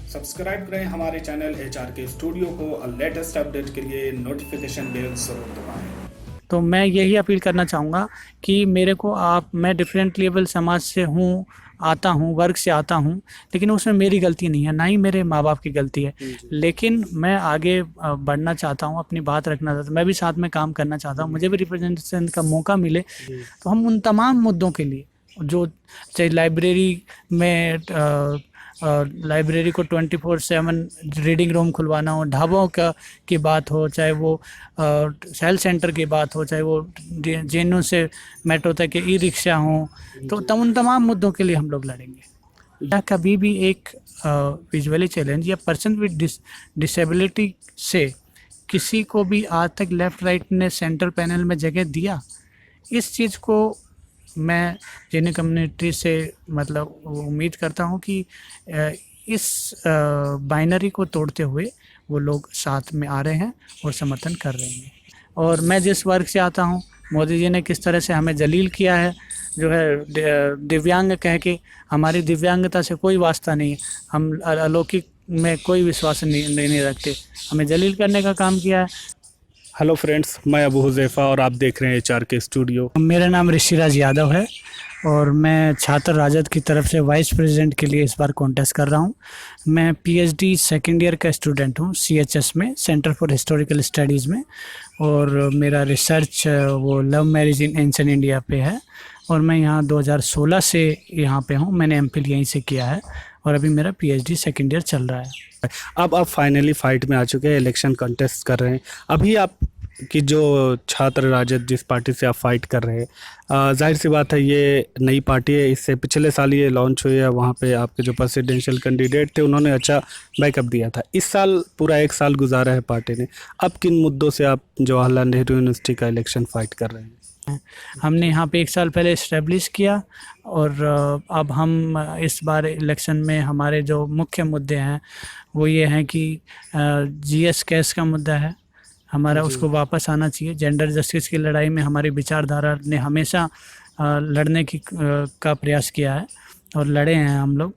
Subscribe करें हमारे channel HRK studio को और लेटेस्ट अपडेट के लिए नोटिफिकेशन बेल जरूर दबाएं। तो मैं यही अपील करना चाहूँगा कि मैं डिफरेंट लेवल समाज से हूँ, आता हूँ, वर्ग से आता हूँ, लेकिन उसमें मेरी गलती नहीं है, ना ही मेरे माँ बाप की गलती है। लेकिन मैं आगे बढ़ना चाहता हूँ, अपनी बात रखना चाहता हूँ, मैं भी साथ में काम करना चाहता हूँ, मुझे भी रिप्रेजेंटेशन का मौका मिले। तो हम उन तमाम मुद्दों के लिए जो चाहे लाइब्रेरी को 24/7 रीडिंग रूम खुलवाना हो, ढाबों का की बात हो, चाहे वो हेल्थ सेंटर की बात हो, चाहे वो जेनू से मेट्रो तक के ई रिक्शा हो, तो उन तमाम मुद्दों के लिए हम लोग लड़ेंगे। या कभी भी एक विजुअली चैलेंज या पर्सन विद डिसेबिलिटी से किसी को भी आज तक लेफ़्ट राइट ने सेंट्रल पैनल में जगह दिया, इस चीज़ को मैं जेने कम्युनिटी से मतलब उम्मीद करता हूँ कि इस बाइनरी को तोड़ते हुए वो लोग साथ में आ रहे हैं और समर्थन कर रहे हैं। और मैं जिस वर्ग से आता हूँ, मोदी जी ने किस तरह से हमें जलील किया है, जो है दिव्यांग कह के, हमारी दिव्यांगता से कोई वास्ता नहीं है, हम अलौकिक में कोई विश्वास नहीं रखते, हमें जलील करने का काम किया है। हेलो फ्रेंड्स, मैं अबू हुज़ैफ़ा और आप देख रहे हैं HRK स्टूडियो। मेरा नाम ऋषिराज यादव है और मैं छात्र राजद की तरफ से वाइस प्रेसिडेंट के लिए इस बार कॉन्टेस्ट कर रहा हूँ। मैं PhD सेकेंड ईयर का स्टूडेंट हूँ CHS में, सेंटर फॉर हिस्टोरिकल स्टडीज़ में, और मेरा रिसर्च वो love marriage in ancient India पे है। और मैं यहाँ 2016 से यहाँ पे हूँ, मैंने MPhil यहीं से किया है और अभी मेरा PhD सेकेंड ईयर चल रहा है। अब आप फाइनली फाइट में आ चुके हैं, इलेक्शन कंटेस्ट कर रहे हैं। अभी आप कि जो छात्र राजद जिस पार्टी से आप फाइट कर रहे हैं, जाहिर सी बात है ये नई पार्टी है, इससे पिछले साल ये लॉन्च हुई है। वहाँ पे आपके जो प्रेसिडेंशियल कैंडिडेट थे उन्होंने अच्छा बैकअप दिया था। इस साल पूरा एक साल गुजारा है पार्टी ने, अब किन मुद्दों से आप जवाहरलाल नेहरू यूनिवर्सिटी का इलेक्शन फाइट कर रहे हैं? हमने यहाँ पे एक साल पहले इस्टेब्लिश किया और अब हम इस बार इलेक्शन में हमारे जो मुख्य मुद्दे हैं वो ये हैं कि GS कैश का मुद्दा है हमारा, उसको वापस आना चाहिए। जेंडर जस्टिस की लड़ाई में हमारी विचारधारा ने हमेशा लड़ने का प्रयास किया है और लड़े हैं हम लोग।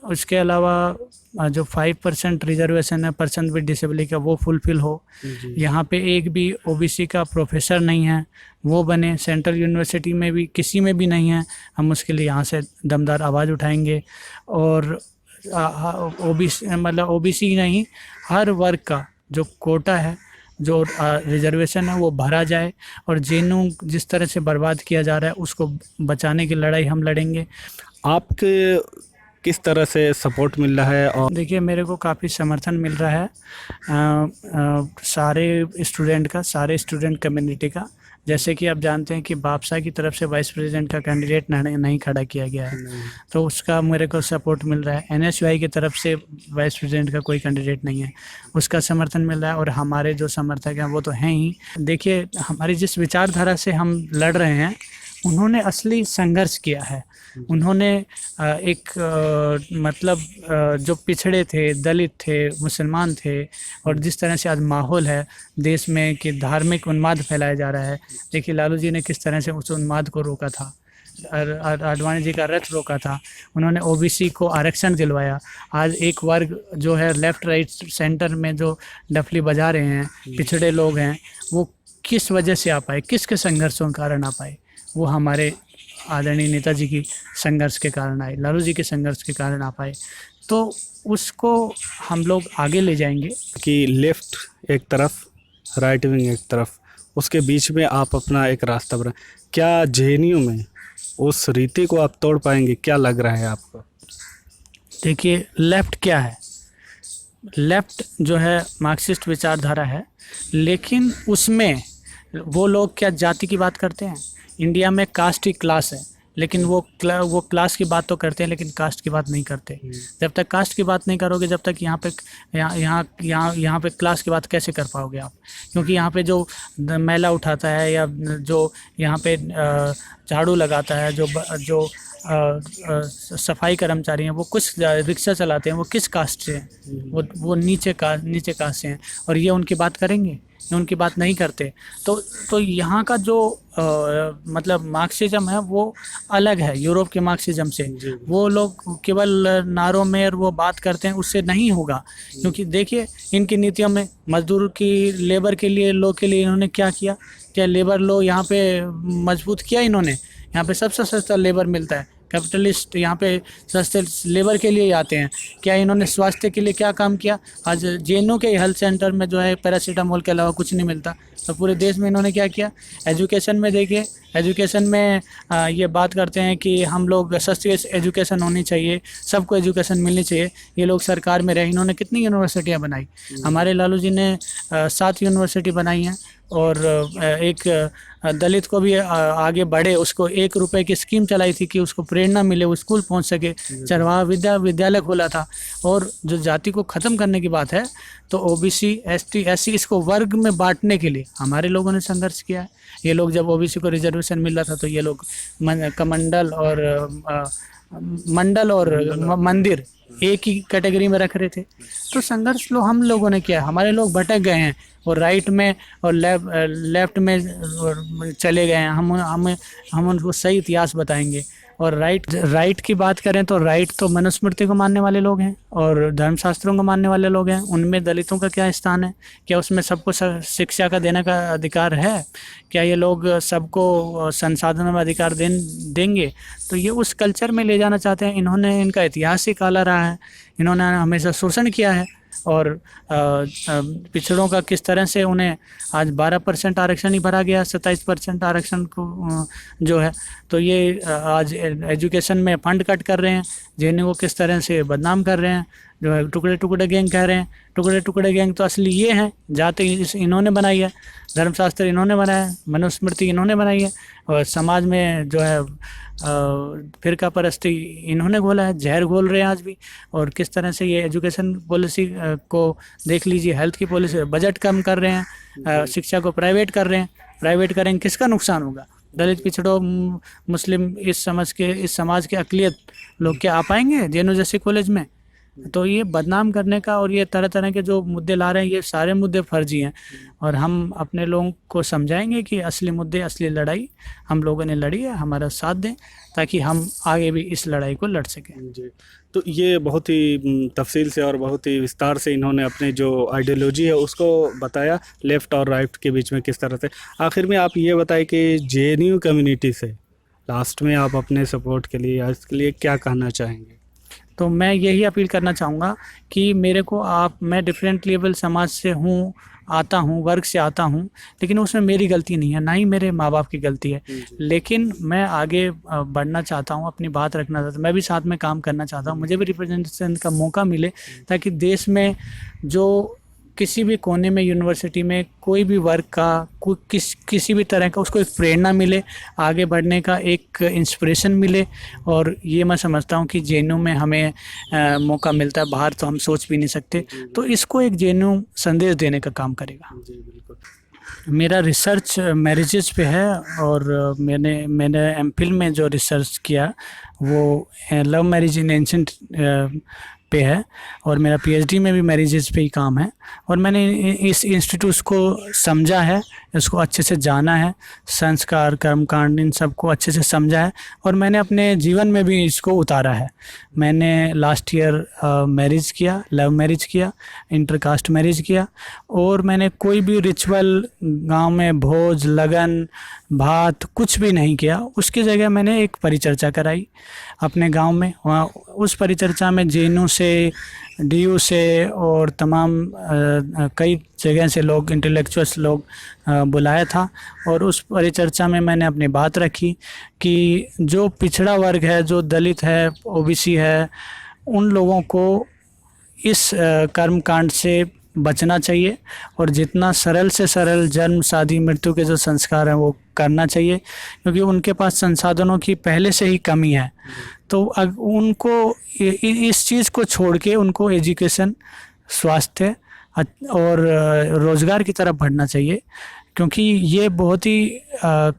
उसके अलावा जो 5% रिजर्वेशन है पर्सन विद डिसेबिलिटी का, वो फुलफिल हो। यहाँ पे एक भी OBC का प्रोफेसर नहीं है, वो बने। सेंट्रल यूनिवर्सिटी में भी किसी में भी नहीं है, हम उसके लिए यहाँ से दमदार आवाज़ उठाएंगे। और OBC नहीं, हर वर्ग का जो कोटा है, जो रिजर्वेशन है, वो भरा जाए और जेनू जिस तरह से बर्बाद किया जा रहा है उसको बचाने की लड़ाई हम लड़ेंगे। आपके किस तरह से सपोर्ट मिल रहा है? और देखिए, मेरे को काफ़ी समर्थन मिल रहा है सारे स्टूडेंट कम्युनिटी का। जैसे कि आप जानते हैं कि बापसा की तरफ से वाइस प्रेसिडेंट का कैंडिडेट नहीं खड़ा किया गया है, तो उसका मेरे को सपोर्ट मिल रहा है। NSUI की तरफ से वाइस प्रेसिडेंट का कोई कैंडिडेट नहीं है, उसका समर्थन मिल रहा है। और हमारे जो समर्थक हैं वो तो हैं ही। देखिए, हमारी जिस विचारधारा से हम लड़ रहे हैं उन्होंने असली संघर्ष किया है। उन्होंने जो पिछड़े थे, दलित थे, मुसलमान थे, और जिस तरह से आज माहौल है देश में कि धार्मिक उन्माद फैलाया जा रहा है। देखिए, लालू जी ने किस तरह से उस उन्माद को रोका था, आडवाणी जी का रथ रोका था, उन्होंने OBC को आरक्षण दिलवाया। आज एक वर्ग जो है लेफ़्ट राइट सेंटर में जो डफली बजा रहे हैं, पिछड़े लोग हैं, वो किस वजह से आ पाए, किसके संघर्षों के कारण आ पाए? वो हमारे आदरणीय नेताजी की संघर्ष के कारण आए, लालू जी के संघर्ष के कारण आ पाए। तो उसको हम लोग आगे ले जाएंगे कि लेफ्ट एक तरफ, राइट विंग एक तरफ, उसके बीच में आप अपना एक रास्ता बना। क्या JNU में उस रीति को आप तोड़ पाएंगे? क्या लग रहा है आपको? देखिए, लेफ़्ट क्या है? लेफ़्ट जो है मार्क्सिस्ट विचारधारा है, लेकिन उसमें वो लोग क्या जाति की बात करते हैं? इंडिया में कास्ट ही क्लास है, लेकिन वो क्लास की बात तो करते हैं, लेकिन कास्ट की बात नहीं करते। जब तक कास्ट की बात नहीं करोगे, जब तक यहाँ पे क्लास की बात कैसे कर पाओगे आप? क्योंकि यहाँ पे जो मैला उठाता है या जो यहाँ पे झाड़ू लगाता है, जो सफाई कर्मचारी हैं, वो कुछ रिक्शा चलाते हैं, वो किस कास्ट से हैं, वो नीचे कास्ट से हैं, और ये उनकी बात करेंगे? ये उनकी बात नहीं करते। तो यहाँ का जो मतलब मार्क्सिज्म है वो अलग है यूरोप के मार्क्सिज्म से। वो लोग केवल नारों में और वो बात करते हैं, उससे नहीं होगा। क्योंकि देखिए इनकी नीतियों में मजदूर की लेबर के लिए लो के लिए इन्होंने क्या किया, क्या लेबर लो यहाँ पे मजबूत किया इन्होंने। यहाँ पे सबसे सस्ता लेबर मिलता है, कैपिटलिस्ट यहाँ पे सस्ते लेबर के लिए ही आते हैं। क्या इन्होंने स्वास्थ्य के लिए क्या काम किया? आज जेएनयू के हेल्थ सेंटर में जो है पैरासीटामोल के अलावा कुछ नहीं मिलता। तो पूरे देश में इन्होंने क्या किया? एजुकेशन में देखिए, एजुकेशन में ये बात करते हैं कि हम लोग सस्ती एजुकेशन होनी चाहिए, सबको एजुकेशन मिलनी चाहिए। ये लोग सरकार में रहे, इन्होंने कितनी यूनिवर्सिटियाँ बनाई? हमारे लालू जी ने 7 यूनिवर्सिटी बनाई हैं। और एक दलित को भी आगे बढ़े, उसको 1 रुपए की स्कीम चलाई थी कि उसको प्रेरणा मिले, वो स्कूल पहुंच सके। चरवाहा विद्यालय खोला था। और जो जाति को ख़त्म करने की बात है, तो ओबीसी, एसटी, एससी, इसको वर्ग में बांटने के लिए हमारे लोगों ने संघर्ष किया है। ये लोग जब ओबीसी को रिजर्वेशन मिल रहा था तो ये लोग कमंडल और मंडल और मंदिर एक ही कैटेगरी में रख रहे थे। तो संघर्ष हम लोगों ने किया। हमारे लोग भटक गए हैं और राइट में और लेफ्ट में चले गए हैं। हम उनको सही इतिहास बताएंगे। और राइट की बात करें तो राइट तो मनुस्मृति को मानने वाले लोग हैं और धर्मशास्त्रों को मानने वाले लोग हैं। उनमें दलितों का क्या स्थान है? क्या उसमें सबको शिक्षा का देने का अधिकार है? क्या ये लोग सबको संसाधनों में अधिकार देंगे? तो ये उस कल्चर में ले जाना चाहते हैं। इन्होंने, इनका इतिहास ही काला रहा है। इन्होंने हमेशा शोषण किया है। और पिछड़ों का किस तरह से उन्हें आज 12% आरक्षण ही भरा गया, 27% आरक्षण को जो है। तो ये आज एजुकेशन में फंड कट कर रहे हैं, जेएनयू को किस तरह से बदनाम कर रहे हैं, जो है टुकड़े टुकड़े गैंग कह रहे हैं। टुकड़े टुकड़े गैंग तो असली ये हैं, जाति इन्होंने बनाई है, धर्मशास्त्र इन्होंने बनाया है, मनुस्मृति इन्होंने बनाई है, और समाज में जो है फिरका परस्ती इन्होंने घोला है, जहर घोल रहे हैं आज भी। और किस तरह से ये एजुकेशन पॉलिसी को देख लीजिए, हेल्थ की पॉलिसी, बजट कम कर रहे हैं, शिक्षा को प्राइवेट कर रहे हैं। प्राइवेट करेंगे किसका नुकसान होगा? दलित, पिछड़ों, मुस्लिम, इस समाज के अकलियत लोग क्या आ पाएंगे जेएनयू जैसे कॉलेज में? तो ये बदनाम करने का और ये तरह तरह के जो मुद्दे ला रहे हैं, ये सारे मुद्दे फर्जी हैं। और हम अपने लोगों को समझाएंगे कि असली मुद्दे, असली लड़ाई हम लोगों ने लड़ी है, हमारा साथ दें ताकि हम आगे भी इस लड़ाई को लड़ सकें। जी, तो ये बहुत ही तफसील से और बहुत ही विस्तार से इन्होंने अपने जो आइडियोलॉजी है उसको बताया, लेफ़्ट और राइट के बीच में किस तरह से। आखिर में आप ये बताएं कि जेएनयू कम्युनिटी से लास्ट में आप अपने सपोर्ट के लिए या इसके लिए क्या कहना चाहेंगे? तो मैं यही अपील करना चाहूँगा कि मैं डिफरेंट लेवल समाज से हूँ, आता हूँ, वर्ग से आता हूँ, लेकिन उसमें मेरी गलती नहीं है, ना ही मेरे माँ बाप की गलती है। लेकिन मैं आगे बढ़ना चाहता हूँ, अपनी बात रखना चाहता हूँ, मैं भी साथ में काम करना चाहता हूँ, मुझे भी रिप्रेजेंटेशन का मौका मिले, ताकि देश में जो किसी भी कोने में, यूनिवर्सिटी में, कोई भी वर्ग का किसी भी तरह का उसको एक प्रेरणा मिले, आगे बढ़ने का एक इंस्पिरेशन मिले। और ये मैं समझता हूँ कि जेएनयू में हमें मौका मिलता है, बाहर तो हम सोच भी नहीं सकते। तो इसको एक जेएनयू संदेश देने का काम करेगा। जी बिल्कुल। मेरा रिसर्च मैरिजेज पे है, और मैंने एमफिल में जो रिसर्च किया वो लव मैरिज इन एंशिएंट पे है, और मेरा पीएचडी में भी मैरिजेस पे ही काम है। और मैंने इस इंस्टीट्यूट को समझा है, इसको अच्छे से जाना है, संस्कार, कर्मकांड, इन सबको अच्छे से समझा है, और मैंने अपने जीवन में भी इसको उतारा है। मैंने लास्ट ईयर मैरिज किया, लव मैरिज किया, इंटरकास्ट मैरिज किया, और मैंने कोई भी रिचुअल गांव में भोज, लगन, भात कुछ भी नहीं किया। उसकी जगह मैंने एक परिचर्चा कराई अपने गांव में। वहाँ उस परिचर्चा में जेएनयू से, डीयू से और तमाम कई जगह से लोग, इंटेलेक्चुअल्स लोग बुलाया था। और उस परिचर्चा में मैंने अपनी बात रखी कि जो पिछड़ा वर्ग है, जो दलित है, ओबीसी है, उन लोगों को इस कर्मकांड से बचना चाहिए, और जितना सरल से सरल जन्म, शादी, मृत्यु के जो संस्कार हैं वो करना चाहिए, क्योंकि उनके पास संसाधनों की पहले से ही कमी है। तो उनको इस चीज़ को छोड़ के उनको एजुकेशन, स्वास्थ्य और रोज़गार की तरफ बढ़ना चाहिए, क्योंकि ये बहुत ही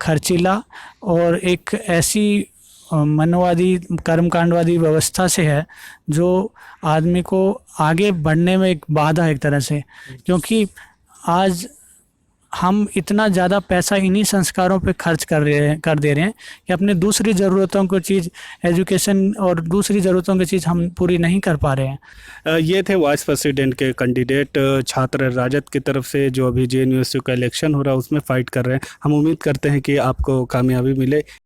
खर्चीला और एक ऐसी मनोवादी कर्मकांडवादी व्यवस्था से है, जो आदमी को आगे बढ़ने में एक बाधा है एक तरह से। क्योंकि आज हम इतना ज़्यादा पैसा इन्हीं संस्कारों पे खर्च कर दे रहे हैं कि अपने दूसरी ज़रूरतों को चीज़, एजुकेशन और दूसरी ज़रूरतों की चीज़ हम पूरी नहीं कर पा रहे हैं। ये थे वाइस प्रेसिडेंट के कैंडिडेट छात्र राजद की तरफ से, जो अभी JNU का इलेक्शन हो रहा है उसमें फ़ाइट कर रहे हैं। हम उम्मीद करते हैं कि आपको कामयाबी मिले।